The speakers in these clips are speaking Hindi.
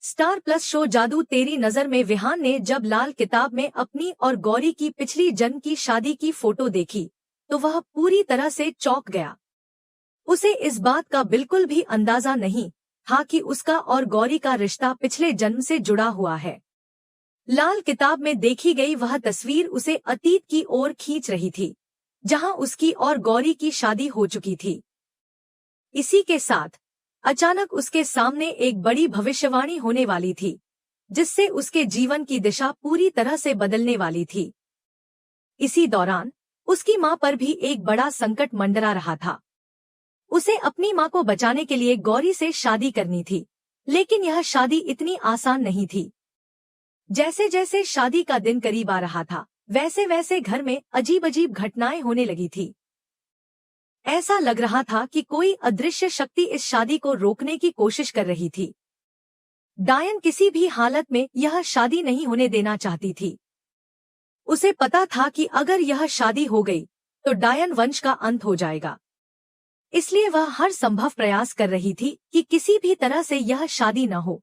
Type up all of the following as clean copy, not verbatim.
स्टार प्लस शो जादू तेरी नजर में विहान ने जब लाल किताब में अपनी और गौरी की पिछली जन्म की शादी की फोटो देखी तो वह पूरी तरह से चौंक गया। उसे इस बात का बिल्कुल भी अंदाजा नहीं था कि उसका और गौरी का रिश्ता पिछले जन्म से जुड़ा हुआ है। लाल किताब में देखी गई वह तस्वीर उसे अतीत की ओर खींच रही थी, जहां उसकी और गौरी की शादी हो चुकी थी। इसी के साथ अचानक उसके सामने एक बड़ी भविष्यवाणी होने वाली थी, जिससे उसके जीवन की दिशा पूरी तरह से बदलने वाली थी। इसी दौरान उसकी मां पर भी एक बड़ा संकट मंडरा रहा था। उसे अपनी मां को बचाने के लिए गौरी से शादी करनी थी, लेकिन यह शादी इतनी आसान नहीं थी। जैसे जैसे शादी का दिन करीब आ रहा था, वैसे वैसे घर में अजीब अजीब घटनाएं होने लगी थी। ऐसा लग रहा था कि कोई अदृश्य शक्ति इस शादी को रोकने की कोशिश कर रही थी। डायन किसी भी हालत में यह शादी नहीं होने देना चाहती थी। उसे पता था कि अगर यह शादी हो गई तो डायन वंश का अंत हो जाएगा। इसलिए वह हर संभव प्रयास कर रही थी कि किसी भी तरह से यह शादी न हो।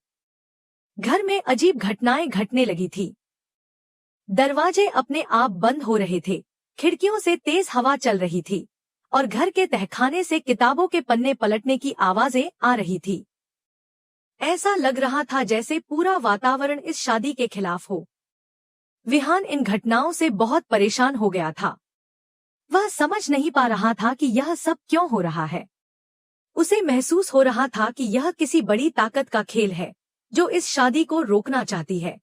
घर में अजीब घटनाएं घटने लगी थी। दरवाजे अपने आप बंद हो रहे थे, खिड़कियों से तेज हवा चल रही थी और घर के तहखाने से किताबों के पन्ने पलटने की आवाजें आ रही थी। ऐसा लग रहा था जैसे पूरा वातावरण इस शादी के खिलाफ हो। विहान इन घटनाओं से बहुत परेशान हो गया था। वह समझ नहीं पा रहा था कि यह सब क्यों हो रहा है। उसे महसूस हो रहा था कि यह किसी बड़ी ताकत का खेल है जो इस शादी को रोकना चाहती है।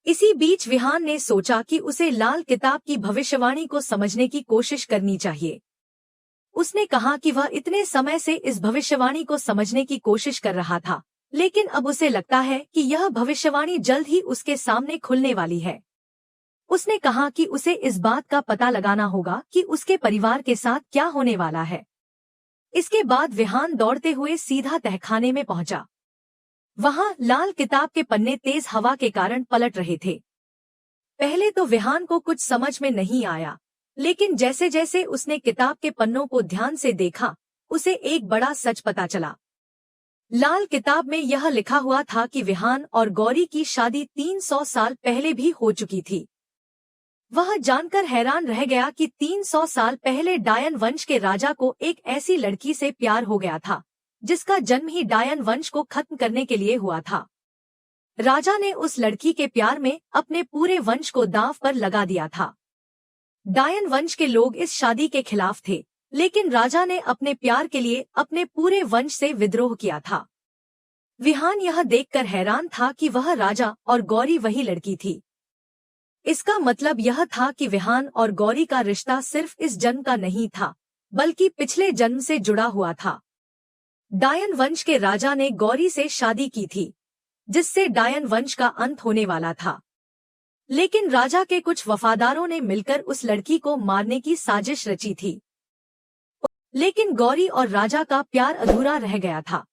इसी बीच विहान ने सोचा कि उसे लाल किताब की भविष्यवाणी को समझने की कोशिश करनी चाहिए। उसने कहा कि वह इतने समय से इस भविष्यवाणी को समझने की कोशिश कर रहा था, लेकिन अब उसे लगता है कि यह भविष्यवाणी जल्द ही उसके सामने खुलने वाली है। उसने कहा कि उसे इस बात का पता लगाना होगा कि उसके परिवार के साथ क्या होने वाला है। इसके बाद विहान दौड़ते हुए सीधा तहखाने में पहुंचा। वहां लाल किताब के पन्ने तेज हवा के कारण पलट रहे थे। पहले तो विहान को कुछ समझ में नहीं आया, लेकिन जैसे जैसे उसने किताब के पन्नों को ध्यान से देखा, उसे एक बड़ा सच पता चला। लाल किताब में यह लिखा हुआ था कि विहान और गौरी की शादी 300 साल पहले भी हो चुकी थी। वह जानकर हैरान रह गया कि 300 साल पहले डायन वंश के राजा को एक ऐसी लड़की से प्यार हो गया था, जिसका जन्म ही डायन वंश को खत्म करने के लिए हुआ था। राजा ने उस लड़की के प्यार में अपने पूरे वंश को दांव पर लगा दिया था। डायन वंश के लोग इस शादी के खिलाफ थे, लेकिन राजा ने अपने प्यार के लिए अपने पूरे वंश से विद्रोह किया था। विहान यह देखकर हैरान था कि वह राजा और गौरी वही लड़की थी। इसका मतलब यह था कि विहान और गौरी का रिश्ता सिर्फ इस जन्म का नहीं था, बल्कि पिछले जन्म से जुड़ा हुआ था। डायन वंश के राजा ने गौरी से शादी की थी, जिससे डायन वंश का अंत होने वाला था। लेकिन राजा के कुछ वफादारों ने मिलकर उस लड़की को मारने की साजिश रची थी। लेकिन गौरी और राजा का प्यार अधूरा रह गया था।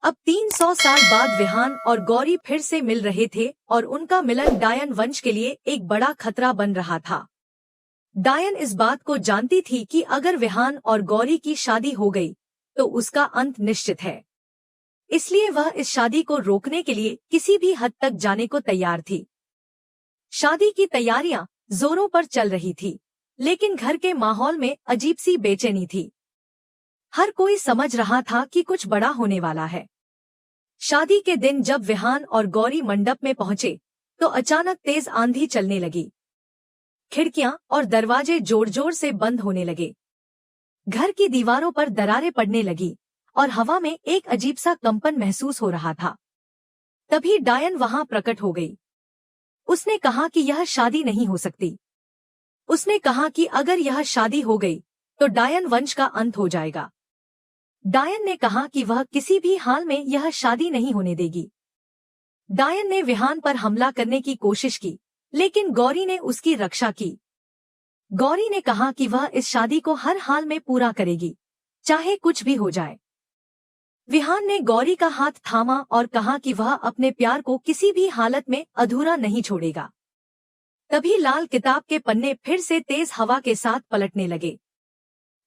अब 300 साल बाद विहान और गौरी फिर से मिल रहे थे और उनका मिलन डायन वंश के लिए एक बड़ा खतरा बन रहा था। डायन इस बात को जानती थी कि अगर विहान और गौरी की शादी हो गई तो उसका अंत निश्चित है। इसलिए वह इस शादी को रोकने के लिए किसी भी हद तक जाने को तैयार थी। शादी की तैयारियां जोरों पर चल रही थी, लेकिन घर के माहौल में अजीब सी बेचैनी थी। हर कोई समझ रहा था कि कुछ बड़ा होने वाला है। शादी के दिन जब विहान और गौरी मंडप में पहुंचे तो अचानक तेज आंधी चलने लगी। खिड़कियां और दरवाजे जोर जोर से बंद होने लगे। घर की दीवारों पर दरारें पड़ने लगी और हवा में एक अजीब सा कंपन महसूस हो रहा था। तभी डायन वहां प्रकट हो गई। उसने कहा कि यह शादी नहीं हो सकती। उसने कहा कि अगर यह शादी हो गई तो डायन वंश का अंत हो जाएगा। डायन ने कहा कि वह किसी भी हाल में यह शादी नहीं होने देगी। डायन ने विहान पर हमला करने की कोशिश की, लेकिन गौरी ने उसकी रक्षा की। गौरी ने कहा कि वह इस शादी को हर हाल में पूरा करेगी, चाहे कुछ भी हो जाए। विहान ने गौरी का हाथ थामा और कहा कि वह अपने प्यार को किसी भी हालत में अधूरा नहीं छोड़ेगा। तभी लाल किताब के पन्ने फिर से तेज हवा के साथ पलटने लगे।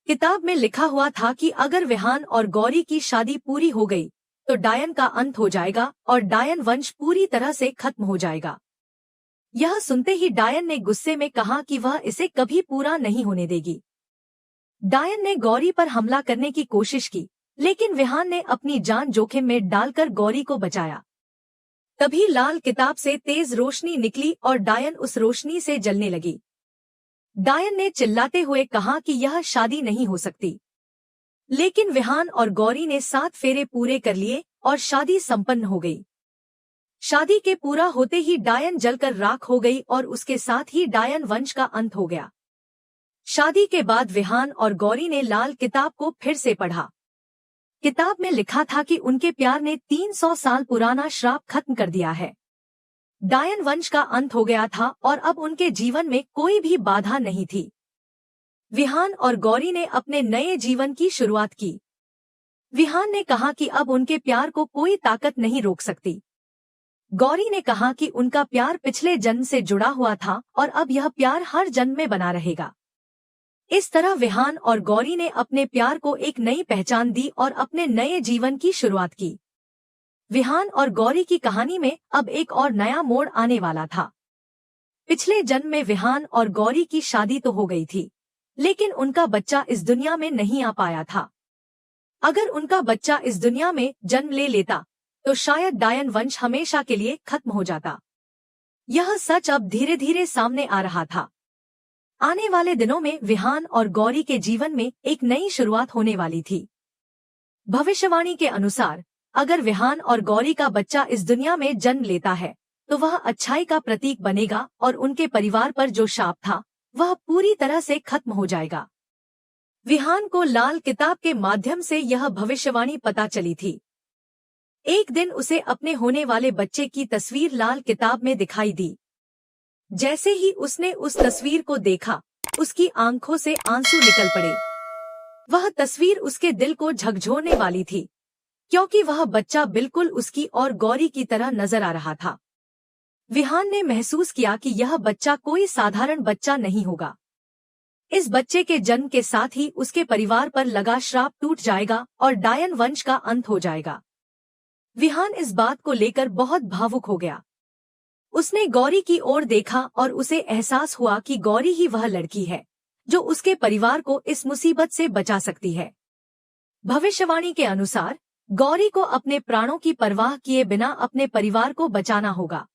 किताब में लिखा हुआ था कि अगर विहान और गौरी की शादी पूरी हो गई तो डायन का अंत हो जाएगा और डायन वंश पूरी तरह से खत्म हो जाएगा। यह सुनते ही डायन ने गुस्से में कहा कि वह इसे कभी पूरा नहीं होने देगी। डायन ने गौरी पर हमला करने की कोशिश की, लेकिन विहान ने अपनी जान जोखिम में डालकर गौरी को बचाया। तभी लाल किताब से तेज रोशनी निकली और डायन उस रोशनी से जलने लगी। डायन ने चिल्लाते हुए कहा कि यह शादी नहीं हो सकती, लेकिन विहान और गौरी ने 7 फेरे पूरे कर लिए और शादी संपन्न हो गई। शादी के पूरा होते ही डायन जलकर राख हो गई और उसके साथ ही डायन वंश का अंत हो गया। शादी के बाद विहान और गौरी ने लाल किताब को फिर से पढ़ा। किताब में लिखा था कि उनके प्यार ने 300 साल पुराना श्राप खत्म कर दिया है। डायन वंश का अंत हो गया था और अब उनके जीवन में कोई भी बाधा नहीं थी। विहान और गौरी ने अपने नए जीवन की शुरुआत की। विहान ने कहा कि अब उनके प्यार को कोई ताकत नहीं रोक सकती। गौरी ने कहा कि उनका प्यार पिछले जन्म से जुड़ा हुआ था और अब यह प्यार हर जन्म में बना रहेगा। इस तरह विहान और गौरी ने अपने प्यार को एक नई पहचान दी और अपने नए जीवन की शुरुआत की। विहान और गौरी की कहानी में अब एक और नया मोड़ आने वाला था। पिछले जन्म में विहान और गौरी की शादी तो हो गई थी, लेकिन उनका बच्चा इस दुनिया में नहीं आ पाया था। अगर उनका बच्चा इस दुनिया में जन्म ले लेता तो शायद डायन वंश हमेशा के लिए खत्म हो जाता। यह सच अब धीरे धीरे सामने आ रहा था। आने वाले दिनों में विहान और गौरी के जीवन में एक नई शुरुआत होने वाली थी। भविष्यवाणी के अनुसार अगर विहान और गौरी का बच्चा इस दुनिया में जन्म लेता है तो वह अच्छाई का प्रतीक बनेगा और उनके परिवार पर जो शाप था वह पूरी तरह से खत्म हो जाएगा। विहान को लाल किताब के माध्यम से यह भविष्यवाणी पता चली थी। एक दिन उसे अपने होने वाले बच्चे की तस्वीर लाल किताब में दिखाई दी। जैसे ही उसने उस तस्वीर को देखा, उसकी आंखों से आंसू निकल पड़े। वह तस्वीर उसके दिल को झकझोरने वाली थी, क्योंकि वह बच्चा बिल्कुल उसकी और गौरी की तरह नजर आ रहा था। विहान ने महसूस किया कि यह बच्चा कोई साधारण बच्चा नहीं होगा। इस बच्चे के जन्म के साथ ही उसके परिवार पर लगा श्राप टूट जाएगा और डायन वंश का अंत हो जाएगा। विहान इस बात को लेकर बहुत भावुक हो गया। उसने गौरी की ओर देखा और उसे एहसास हुआ कि गौरी ही वह लड़की है जो उसके परिवार को इस मुसीबत से बचा सकती है। भविष्यवाणी के अनुसार गौरी को अपने प्राणों की परवाह किए बिना अपने परिवार को बचाना होगा।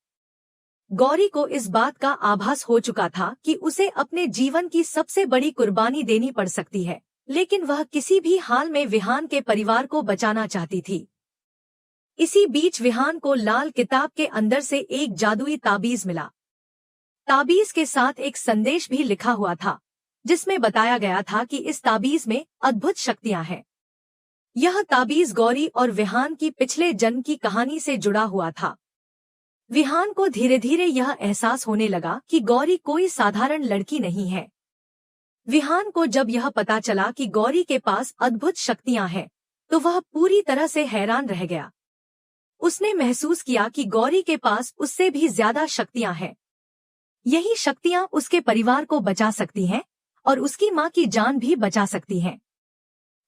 गौरी को इस बात का आभास हो चुका था कि उसे अपने जीवन की सबसे बड़ी कुर्बानी देनी पड़ सकती है, लेकिन वह किसी भी हाल में विहान के परिवार को बचाना चाहती थी। इसी बीच विहान को लाल किताब के अंदर से एक जादुई ताबीज मिला। ताबीज के साथ एक संदेश भी लिखा हुआ था, जिसमें बताया गया था कि इस ताबीज में अद्भुत शक्तियां हैं। यह ताबीज गौरी और विहान की पिछले जन्म की कहानी से जुड़ा हुआ था। विहान को धीरे धीरे यह एहसास होने लगा कि गौरी कोई साधारण लड़की नहीं है। विहान को जब यह पता चला कि गौरी के पास अद्भुत शक्तियां हैं, तो वह पूरी तरह से हैरान रह गया। उसने महसूस किया कि गौरी के पास उससे भी ज्यादा शक्तियां हैं। यही शक्तियां उसके परिवार को बचा सकती हैं और उसकी मां की जान भी बचा सकती हैं।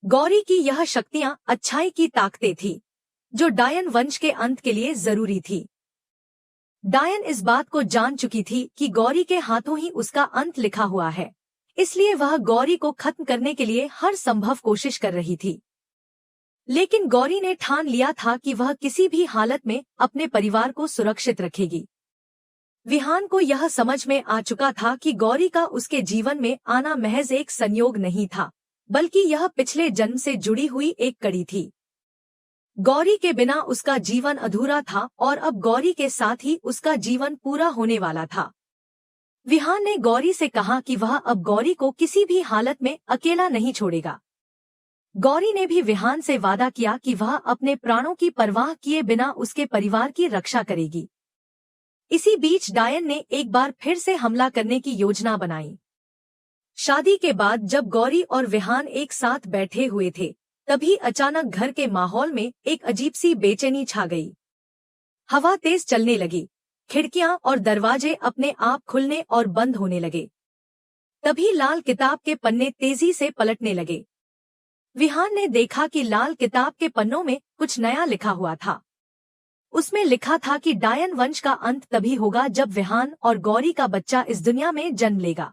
गौरी की यह शक्तियां अच्छाई की ताकतें थी, जो डायन वंश के अंत के लिए जरूरी थी। डायन इस बात को जान चुकी थी कि गौरी के हाथों ही उसका अंत लिखा हुआ है, इसलिए वह गौरी को खत्म करने के लिए हर संभव कोशिश कर रही थी। लेकिन गौरी ने ठान लिया था कि वह किसी भी हालत में अपने परिवार को सुरक्षित रखेगी। विहान को यह समझ में आ चुका था कि गौरी का उसके जीवन में आना महज एक संयोग नहीं था, बल्कि यह पिछले जन्म से जुड़ी हुई एक कड़ी थी। गौरी के बिना उसका जीवन अधूरा था और अब गौरी के साथ ही उसका जीवन पूरा होने वाला था। विहान ने गौरी से कहा कि वह अब गौरी को किसी भी हालत में अकेला नहीं छोड़ेगा। गौरी ने भी विहान से वादा किया कि वह अपने प्राणों की परवाह किए बिना उसके परिवार की रक्षा करेगी। इसी बीच डायन ने एक बार फिर से हमला करने की योजना बनाई। शादी के बाद जब गौरी और विहान एक साथ बैठे हुए थे, तभी अचानक घर के माहौल में एक अजीब सी बेचैनी छा गई। हवा तेज चलने लगी, खिड़कियां और दरवाजे अपने आप खुलने और बंद होने लगे। तभी लाल किताब के पन्ने तेजी से पलटने लगे। विहान ने देखा कि लाल किताब के पन्नों में कुछ नया लिखा हुआ था। उसमें लिखा था कि डायन वंश का अंत तभी होगा जब विहान और गौरी का बच्चा इस दुनिया में जन्म लेगा।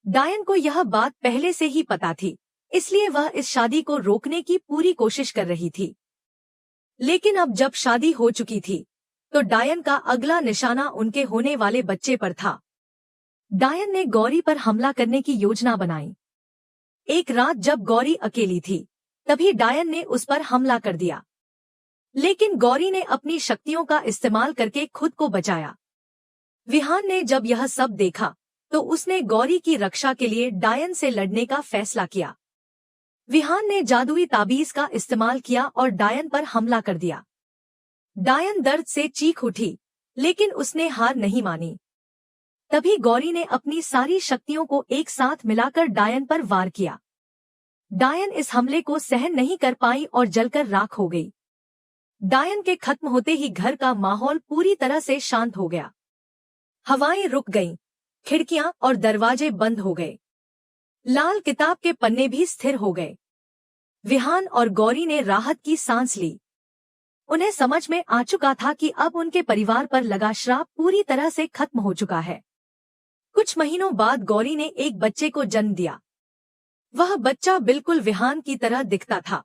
डायन को यह बात पहले से ही पता थी, इसलिए वह इस शादी को रोकने की पूरी कोशिश कर रही थी। लेकिन अब जब शादी हो चुकी थी तो डायन का अगला निशाना उनके होने वाले बच्चे पर था। डायन ने गौरी पर हमला करने की योजना बनाई। एक रात जब गौरी अकेली थी तभी डायन ने उस पर हमला कर दिया, लेकिन गौरी ने अपनी शक्तियों का इस्तेमाल करके खुद को बचाया। विहान ने जब यह सब देखा तो उसने गौरी की रक्षा के लिए डायन से लड़ने का फैसला किया। विहान ने जादुई ताबीज का इस्तेमाल किया और डायन पर हमला कर दिया। डायन दर्द से चीख उठी, लेकिन उसने हार नहीं मानी। तभी गौरी ने अपनी सारी शक्तियों को एक साथ मिलाकर डायन पर वार किया। डायन इस हमले को सहन नहीं कर पाई और जलकर राख हो गई। डायन के खत्म होते ही घर का माहौल पूरी तरह से शांत हो गया। हवाएं रुक गईं, खिड़कियां और दरवाजे बंद हो गए। लाल किताब के पन्ने भी स्थिर हो गए। विहान और गौरी ने राहत की सांस ली। उन्हें समझ में आ चुका था कि अब उनके परिवार पर लगा श्राप पूरी तरह से खत्म हो चुका है। कुछ महीनों बाद गौरी ने एक बच्चे को जन्म दिया। वह बच्चा बिल्कुल विहान की तरह दिखता था।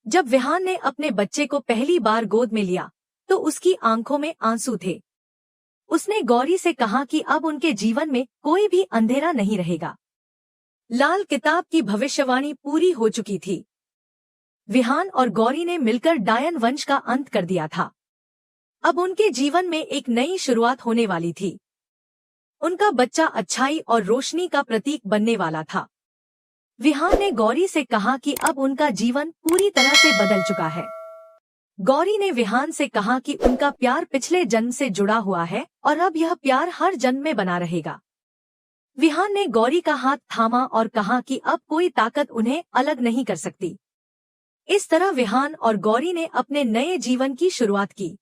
जब विहान ने अपने बच्चे को पहली बार गोद में लिया तो उसकी आंखों में आंसू थे। उसने गौरी से कहा कि अब उनके जीवन में कोई भी अंधेरा नहीं रहेगा। लाल किताब की भविष्यवाणी पूरी हो चुकी थी। विहान और गौरी ने मिलकर डायन वंश का अंत कर दिया था। अब उनके जीवन में एक नई शुरुआत होने वाली थी। उनका बच्चा अच्छाई और रोशनी का प्रतीक बनने वाला था। विहान ने गौरी से कहा कि अब उनका जीवन पूरी तरह से बदल चुका है। गौरी ने विहान से कहा कि उनका प्यार पिछले जन्म से जुड़ा हुआ है और अब यह प्यार हर जन्म में बना रहेगा। विहान ने गौरी का हाथ थामा और कहा कि अब कोई ताकत उन्हें अलग नहीं कर सकती। इस तरह विहान और गौरी ने अपने नए जीवन की शुरुआत की।